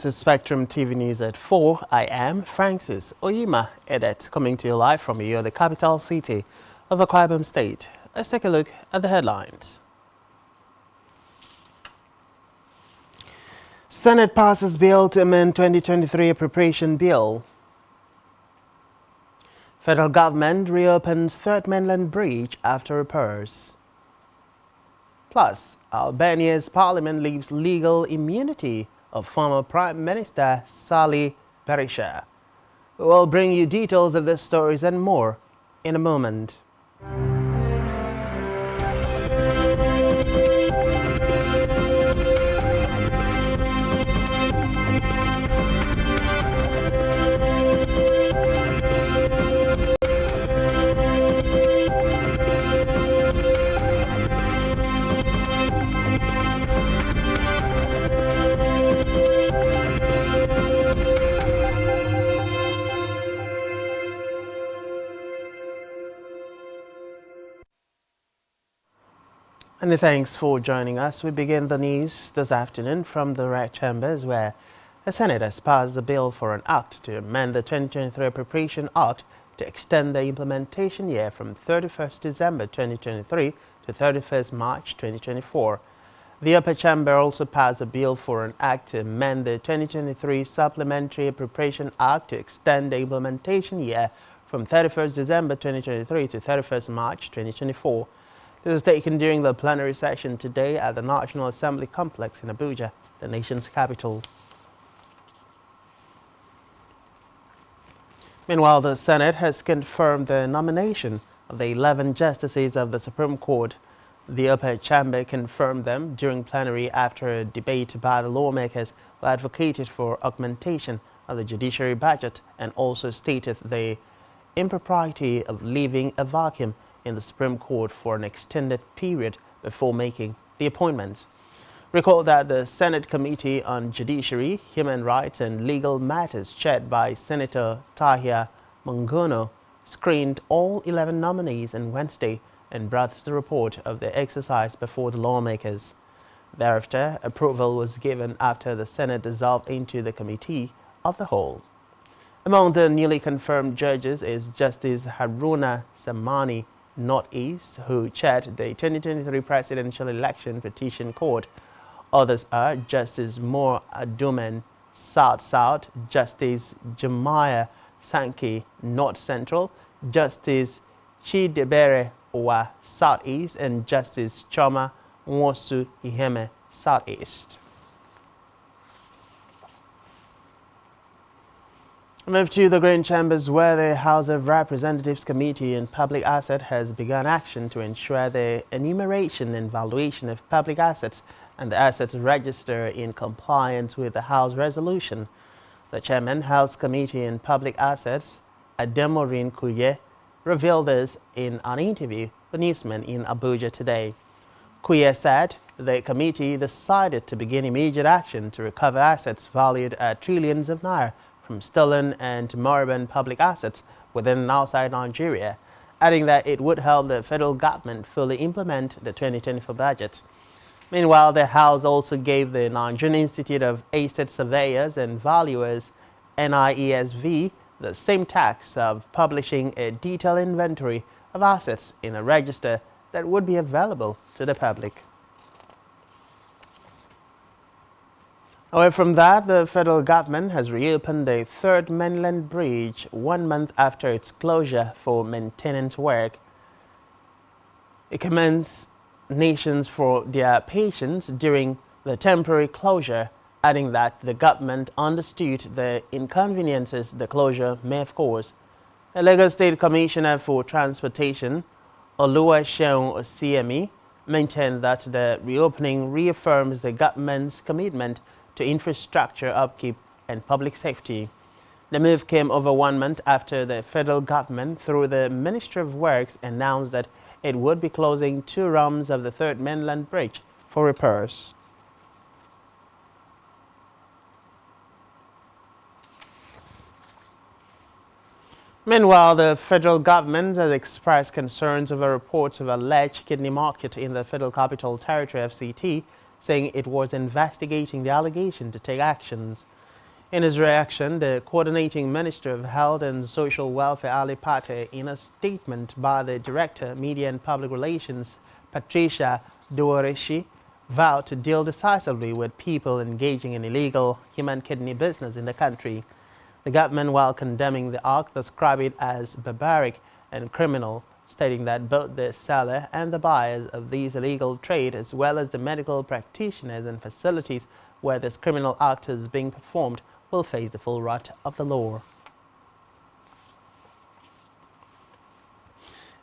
to Spectrum TV News at 4. I am Francis Oyima Edet, coming to you live from here, the capital city of Akwa Ibom State. Let's take a look at the headlines. Senate passes bill to amend 2023 appropriation bill. Federal government reopens Third Mainland Bridge after repairs. Plus, Albania's parliament leaves legal immunity of former Prime Minister Sali Berisha. We'll bring you details of these stories and more in a moment. And thanks for joining us. We begin the news this afternoon from the Red Chambers, where the Senate has passed a bill for an act to amend the 2023 Appropriation Act to extend the implementation year from 31st December 2023 to 31st March 2024. The upper chamber also passed a bill for an act to amend the 2023 Supplementary Appropriation Act to extend the implementation year from 31st December 2023 to 31st March 2024. This was taken during the plenary session today at the National Assembly Complex in Abuja, the nation's capital. Meanwhile, the Senate has confirmed the nomination of the 11 justices of the Supreme Court. The upper chamber confirmed them during plenary after a debate by the lawmakers who advocated for augmentation of the judiciary budget and also stated the impropriety of leaving a vacuum in the Supreme Court for an extended period before making the appointments. Recall that the Senate Committee on Judiciary, Human Rights and Legal Matters, chaired by Senator Tahir Mangono, screened all 11 nominees on Wednesday and brought the report of the exercise before the lawmakers. Thereafter, approval was given after the Senate dissolved into the Committee of the Whole. Among the newly confirmed judges is Justice Haruna Samani Northeast, who chaired the 2023 Presidential Election Petition Court. Others are Justice Moore Adumen South, Justice Jemiah Sankey North Central, Justice Chidebere Owa Southeast, and Justice Choma Nwosu Iheme Southeast. Move to the Green Chambers, where the House of Representatives Committee on Public Assets has begun action to ensure the enumeration and valuation of public assets and the assets register in compliance with the House resolution. The Chairman, House Committee on Public Assets, Ademorin Kuye, revealed this in an interview with newsmen in Abuja today. Kuye said the committee decided to begin immediate action to recover assets valued at trillions of naira from stolen and moribund public assets within and outside Nigeria, adding that it would help the federal government fully implement the 2024 budget. Meanwhile, the House also gave the Nigerian Institute of Estate Surveyors and Valuers, NIESV, the same task of publishing a detailed inventory of assets in a register that would be available to the public. Away from that, the federal government has reopened the Third Mainland Bridge 1 month after its closure for maintenance work. It commends nations for their patience during the temporary closure, adding that the government understood the inconveniences the closure may have caused. The Lagos State Commissioner for Transportation, Oluwaseun Osiemi, maintained that the reopening reaffirms the government's commitment to infrastructure upkeep and public safety. The move came over 1 month after the federal government, through the Ministry of Works, announced that it would be closing 2 arms of the Third Mainland Bridge for repairs. Meanwhile, the federal government has expressed concerns over reports of alleged kidney market in the Federal Capital Territory, FCT, saying it was investigating the allegation to take actions. In his reaction, the coordinating Minister of Health and Social Welfare, Ali Pate, in a statement by the Director, Media and Public Relations, Patricia Duoreshi, vowed to deal decisively with people engaging in illegal human kidney business in the country. The government, while condemning the act, described it as barbaric and criminal, stating that both the seller and the buyers of these illegal trade, as well as the medical practitioners and facilities where this criminal act is being performed, will face the full wrath of the law.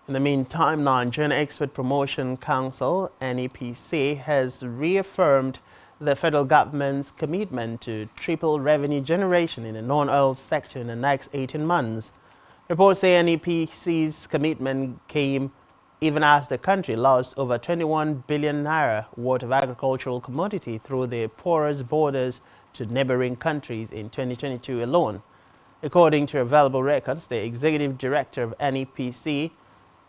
In the meantime, Nigerian Export Promotion Council, NEPC, has reaffirmed the federal government's commitment to triple revenue generation in the non-oil sector in the next 18 months. Reports say NEPC's commitment came even as the country lost over 21 billion naira worth of agricultural commodity through the porous borders to neighboring countries in 2022 alone. According to available records, the executive director of NEPC,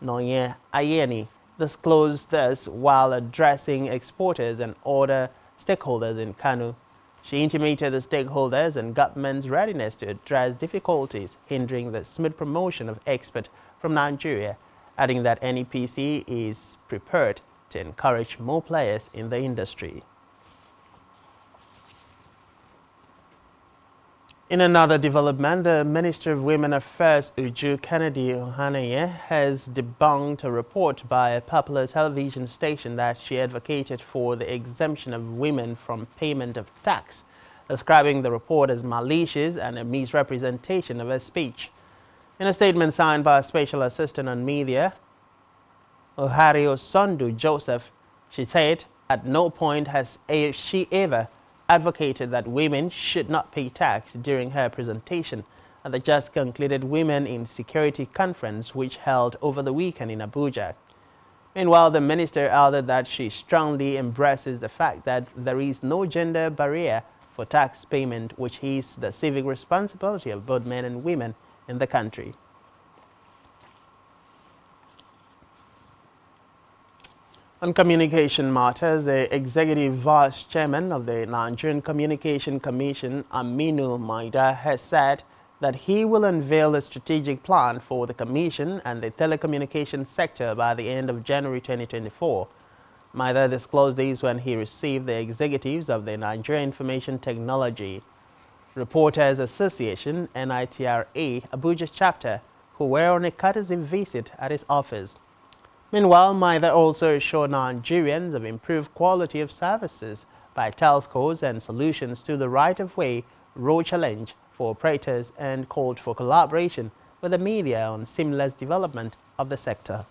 Noye Ayeni, disclosed this while addressing exporters and other stakeholders in Kano. She intimated the stakeholders and government's readiness to address difficulties hindering the smooth promotion of export from Nigeria, adding that NEPC is prepared to encourage more players in the industry. In another development, the Minister of Women Affairs, Uju Kennedy Ohaneye, has debunked a report by a popular television station that she advocated for the exemption of women from payment of tax, describing the report as malicious and a misrepresentation of her speech. In a statement signed by a Special Assistant on Media, Ohario Sondu Joseph, she said, at no point has she ever advocated that women should not pay tax during her presentation at the just concluded Women in Security Conference, which held over the weekend in Abuja. Meanwhile, the minister added that she strongly embraces the fact that there is no gender barrier for tax payment, which is the civic responsibility of both men and women in the country. On communication matters, the Executive Vice Chairman of the Nigerian Communication Commission, Aminu Maida, has said that he will unveil a strategic plan for the Commission and the telecommunications sector by the end of January 2024. Maida disclosed this when he received the executives of the Nigeria Information Technology Reporters Association, NITRA, Abuja chapter, who were on a courtesy visit at his office. Meanwhile, Maida also assured Nigerians of improved quality of services by telcos and solutions to the right-of-way road challenge for operators and called for collaboration with the media on seamless development of the sector.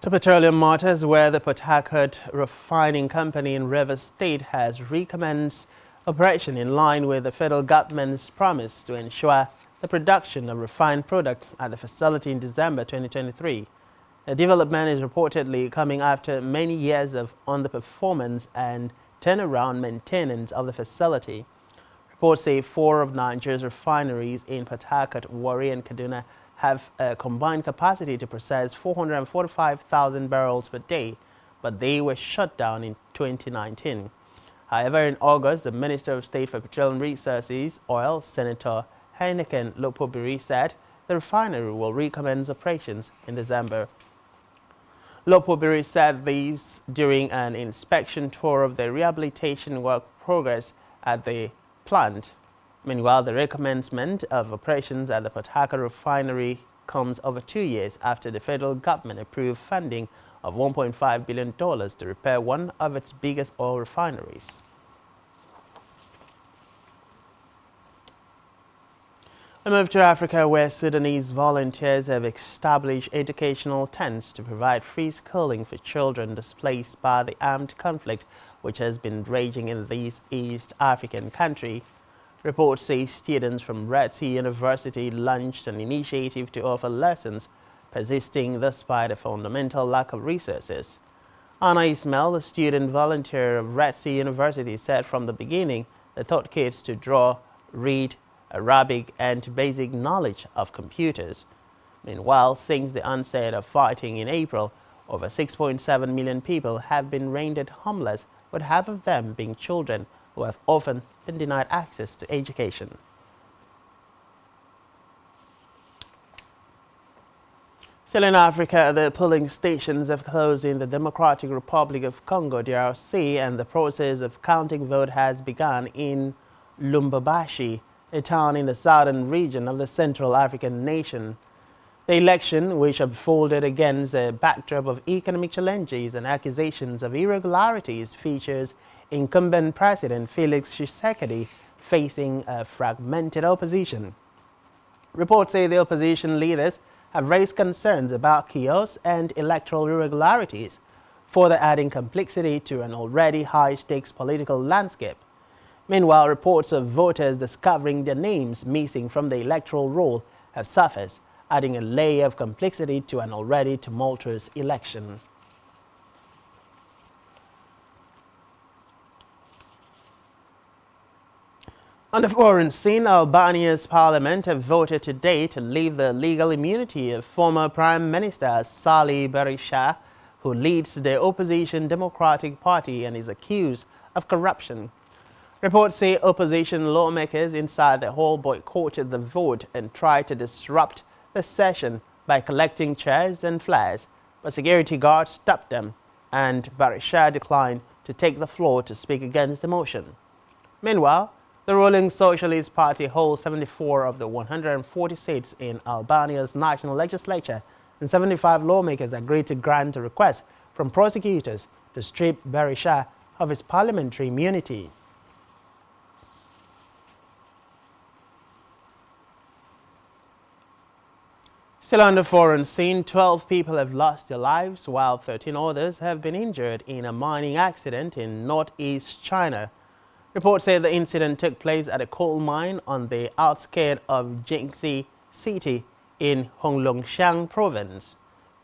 To petroleum matters, where the Port Harcourt Refining Company in Rivers State has recommenced operation in line with the federal government's promise to ensure the production of refined products at the facility in December 2023. The development is reportedly coming after many years of underperformance and turnaround maintenance of the facility. Reports say 4 of Nigeria's refineries in Port Harcourt, Warri and Kaduna have a combined capacity to process 445,000 barrels per day, but they were shut down in 2019. However, in August, the Minister of State for Petroleum Resources, Oil, Senator Heineken Lopobiri, said the refinery will recommence operations in December. Lopobiri said this during an inspection tour of the rehabilitation work progress at the plant. Meanwhile, the recommencement of operations at the Port Harcourt refinery comes over 2 years after the federal government approved funding of $1.5 billion to repair one of its biggest oil refineries. We move to Africa, where Sudanese volunteers have established educational tents to provide free schooling for children displaced by the armed conflict which has been raging in this East African country. Reports say students from Red Sea University launched an initiative to offer lessons, persisting despite a fundamental lack of resources. Anna Ismail, a student volunteer of Red Sea University, said from the beginning they taught kids to draw, read, Arabic and basic knowledge of computers. Meanwhile, since the onset of fighting in April, over 6.7 million people have been rendered homeless with half of them being children who have often been denied access to education. Still in Africa, the polling stations have closed in the Democratic Republic of Congo, DRC, and the process of counting vote has begun in Lubumbashi, a town in the southern region of the Central African nation. The election, which unfolded against a backdrop of economic challenges and accusations of irregularities, features incumbent President Felix Tshisekedi facing a fragmented opposition. Reports say the opposition leaders have raised concerns about chaos and electoral irregularities, further adding complexity to an already high-stakes political landscape. Meanwhile, reports of voters discovering their names missing from the electoral roll have surfaced, adding a layer of complexity to an already tumultuous election. On the foreign scene, Albania's parliament have voted today to leave the legal immunity of former Prime Minister Sali Berisha, who leads the opposition Democratic Party and is accused of corruption. Reports say opposition lawmakers inside the hall boycotted the vote and tried to disrupt the session by collecting chairs and flags, but security guards stopped them, and Berisha declined to take the floor to speak against the motion. Meanwhile, the ruling Socialist Party holds 74 of the 140 seats in Albania's national legislature, and 75 lawmakers agreed to grant a request from prosecutors to strip Berisha of his parliamentary immunity. Still on the foreign scene, 12 people have lost their lives while 13 others have been injured in a mining accident in northeast China. Reports say the incident took place at a coal mine on the outskirts of Jingxi City in Heilongjiang province.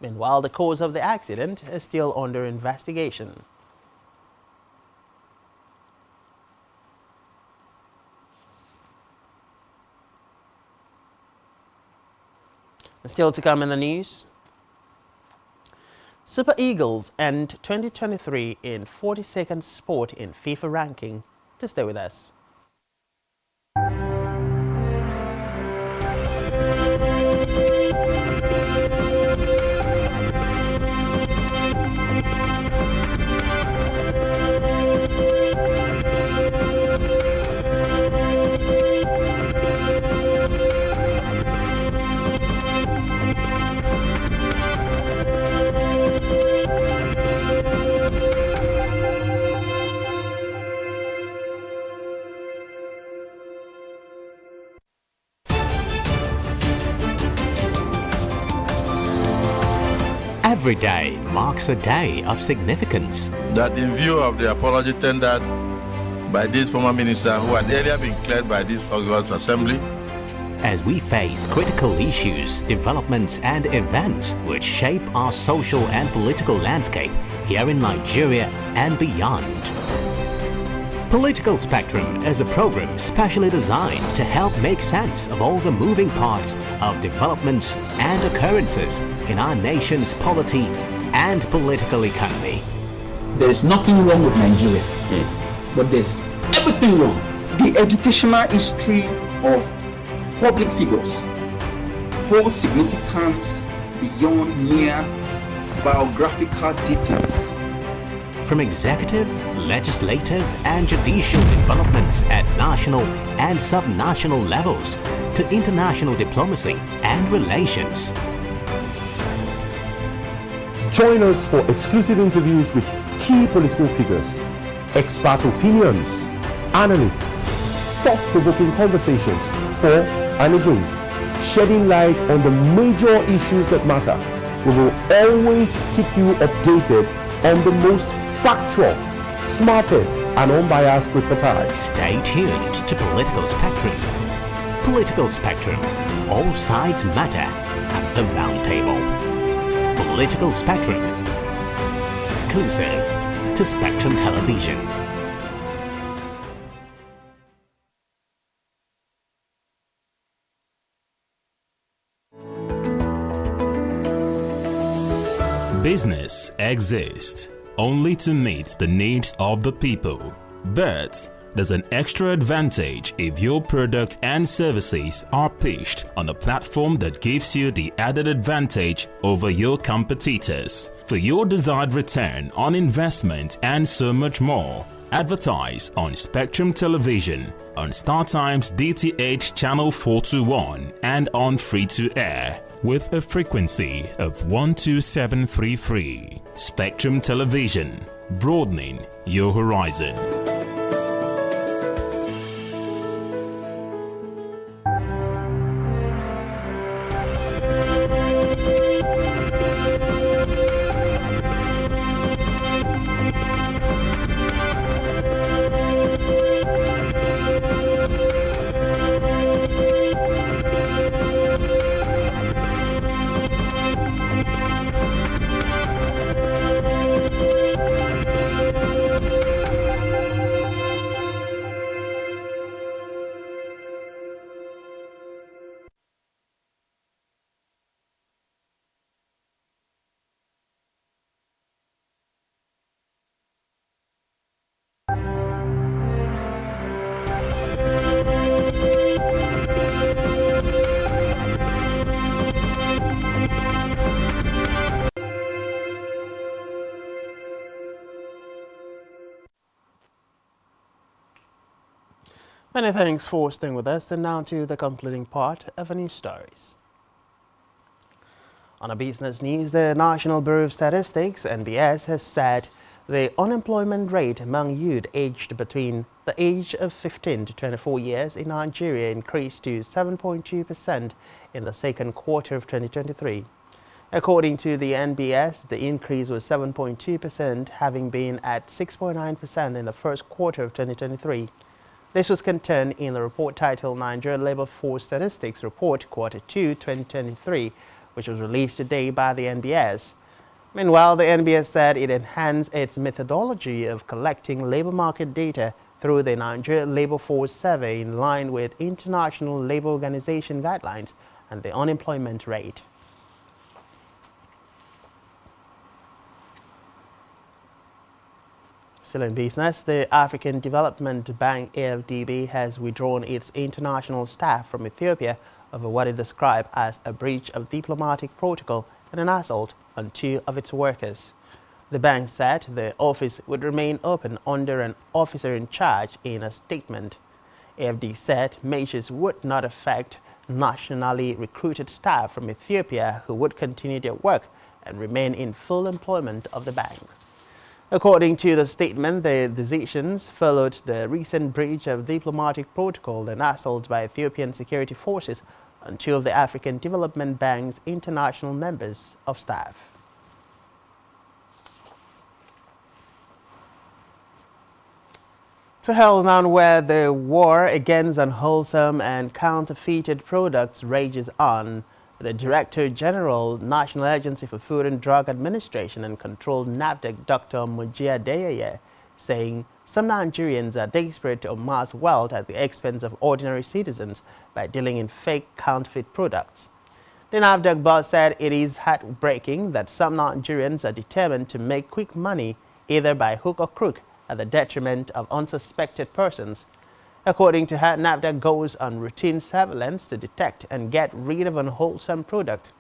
Meanwhile, the cause of the accident is still under investigation. Still to come in the news, Super Eagles end 2023 in 42nd spot in FIFA ranking. Please stay with us. Every day marks a day of significance. That in view of the apology tendered by this former minister who had earlier been cleared by this August Assembly, as we face critical issues, developments and events which shape our social and political landscape here in Nigeria and beyond. Political Spectrum is a program specially designed to help make sense of all the moving parts of developments and occurrences in our nation's polity and political economy. There is nothing wrong with Nigeria, but there's everything wrong. The educational history of public figures holds significance beyond mere biographical details. From executive, legislative and judicial developments at national and sub-national levels to international diplomacy and relations. Join us for exclusive interviews with key political figures, expert opinions, analysts, thought-provoking conversations for and against, shedding light on the major issues that matter. We will always keep you updated on the most factual, smartest and unbiased reportage. Stay tuned to Political Spectrum. Political Spectrum. All sides matter at the round table. Political Spectrum. Exclusive to Spectrum Television. Business exists. only to meet the needs of the people. But there's an extra advantage if your product and services are pitched on a platform that gives you the added advantage over your competitors. For your desired return on investment and so much more, advertise on Spectrum Television, on StarTimes DTH Channel 421 and on free-to-air with a frequency of 12733. Spectrum Television, broadening your horizon. Many thanks for staying with us, and now to the concluding part of our news stories. On a business news, the National Bureau of Statistics, NBS, has said the unemployment rate among youth aged between the age of 15 to 24 years in Nigeria increased to 7.2% in the second quarter of 2023. According to the NBS, the increase was 7.2%, having been at 6.9% in the first quarter of 2023. This was contained in the report titled Nigeria Labor Force Statistics Report Quarter 2 2023, which was released today by the NBS. Meanwhile, the NBS said it enhanced its methodology of collecting labor market data through the Nigeria Labor Force Survey in line with International Labor Organization guidelines and the unemployment rate. Still in business, the African Development Bank AFDB has withdrawn its international staff from Ethiopia over what it described as a breach of diplomatic protocol and an assault on 2 of its workers. The bank said the office would remain open under an officer in charge in a statement. AFD said measures would not affect nationally recruited staff from Ethiopia who would continue their work and remain in full employment of the bank. According to the statement, the decisions followed the recent breach of diplomatic protocol and assault by Ethiopian security forces on 2 of the African Development Bank's international members of staff. To hell now, where the war against unwholesome and counterfeited products rages on, the Director General, National Agency for Food and Drug Administration and Control, NAFDAC, Dr. Mujiya Deyeye, saying some Nigerians are desperate to amass wealth at the expense of ordinary citizens by dealing in fake counterfeit products. The NAFDAC boss said it is heartbreaking that some Nigerians are determined to make quick money either by hook or crook at the detriment of unsuspected persons. According to her, NAFDAC goes on routine surveillance to detect and get rid of unwholesome product.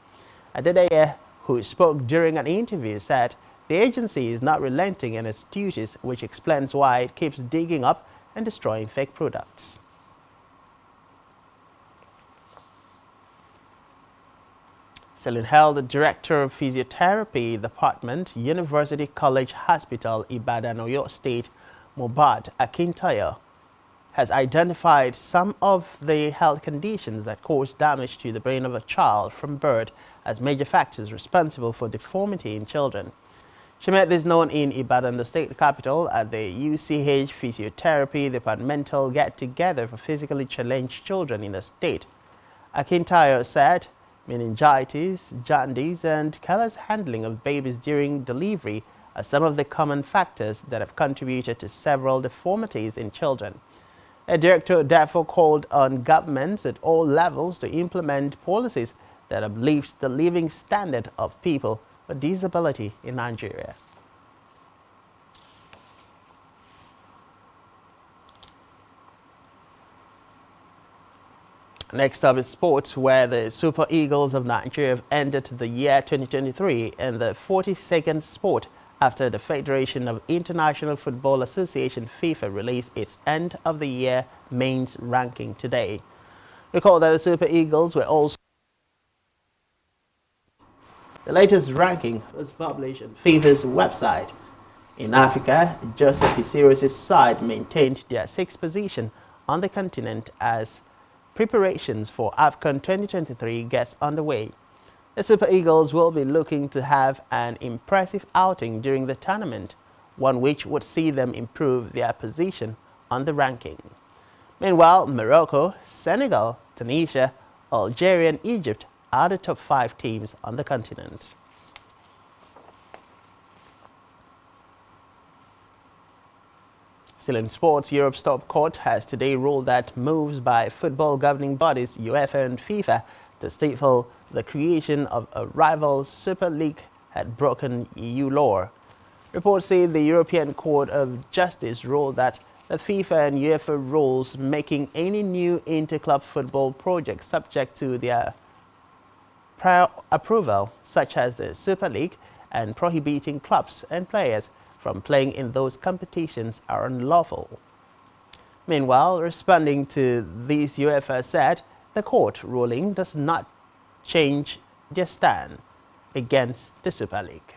Adedeye, who spoke during an interview, said the agency is not relenting in its duties, which explains why it keeps digging up and destroying fake products. Celine Held, the Director of Physiotherapy Department, University College Hospital, Ibadan, Oyo State, Mohbad Akintayo, has identified some of the health conditions that cause damage to the brain of a child from birth as major factors responsible for deformity in children. She made this known in Ibadan, the state capital, at the UCH Physiotherapy Departmental Get-Together for Physically Challenged Children in the state. Akintayo said meningitis, jaundice, and careless handling of babies during delivery are some of the common factors that have contributed to several deformities in children. A director therefore called on governments at all levels to implement policies that uplift the living standard of people with disability in Nigeria. Next up is sports, where the Super Eagles of Nigeria have ended the year 2023 in the 42nd spot after the Federation of International Football Association FIFA released its end-of-the-year mains ranking today. Recall that the Super Eagles were also... The latest ranking was published on FIFA's website. In Africa, Joseph Isiris' side maintained their 6th position on the continent as preparations for AFCON 2023 gets underway. The Super Eagles will be looking to have an impressive outing during the tournament, one which would see them improve their position on the ranking. Meanwhile, Morocco, Senegal, Tunisia, Algeria and Egypt are the top 5 teams on the continent. Still in sports, Europe's top court has today ruled that moves by football governing bodies UEFA and FIFA to stifle the creation of a rival Super League had broken EU law. Reports say the European Court of Justice ruled that the FIFA and UEFA rules making any new inter-club football project subject to their prior approval, such as the Super League, and prohibiting clubs and players from playing in those competitions are unlawful. Meanwhile, responding to this, UEFA said the court ruling does not change their stand against the Super League.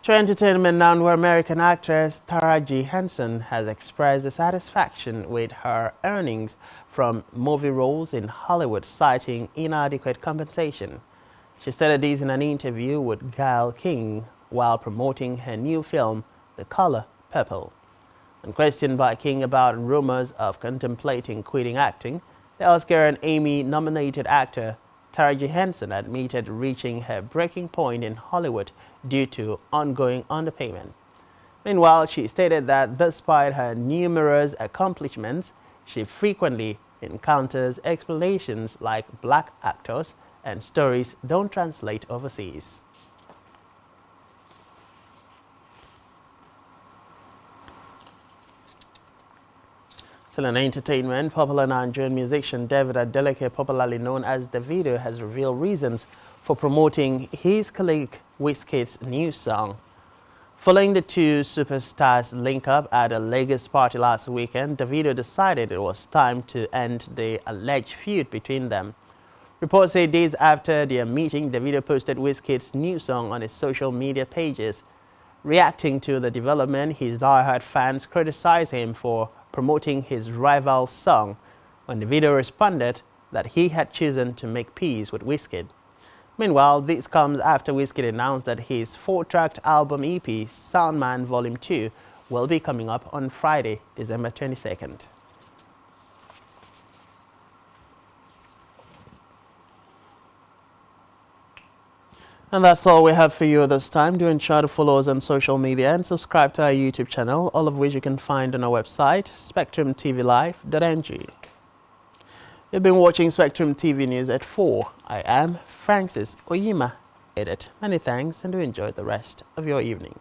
To entertainment now, where American actress Taraji Henson has expressed dissatisfaction with her earnings from movie roles in Hollywood, citing inadequate compensation. She stated this in an interview with Gayle King while promoting her new film, The Color Purple. When questioned by King about rumors of contemplating quitting acting, the Oscar and Emmy-nominated actor Taraji Henson admitted reaching her breaking point in Hollywood due to ongoing underpayment. Meanwhile, she stated that despite her numerous accomplishments, she frequently encounters explanations like black actors and stories don't translate overseas. Still in entertainment, popular Nigerian musician David Adeleke, popularly known as Davido, has revealed reasons for promoting his colleague Wizkid's new song. Following the two superstars' link-up at a Lagos party last weekend, Davido decided it was time to end the alleged feud between them. Reports say days after their meeting, Davido posted Wizkid's new song on his social media pages. Reacting to the development, his diehard fans criticized him for promoting his rival's song, when Davido responded that he had chosen to make peace with Wizkid. Meanwhile, this comes after Wizkid announced that his 4-track album EP, Soundman Volume 2, will be coming up on Friday, December 22nd. And that's all we have for you this time. Do ensure to follow us on social media and subscribe to our YouTube channel, all of which you can find on our website, spectrumtvlive.ng. You've been watching Spectrum TV News at 4. I am Francis Oyima. Edit. Many thanks and do enjoy the rest of your evening.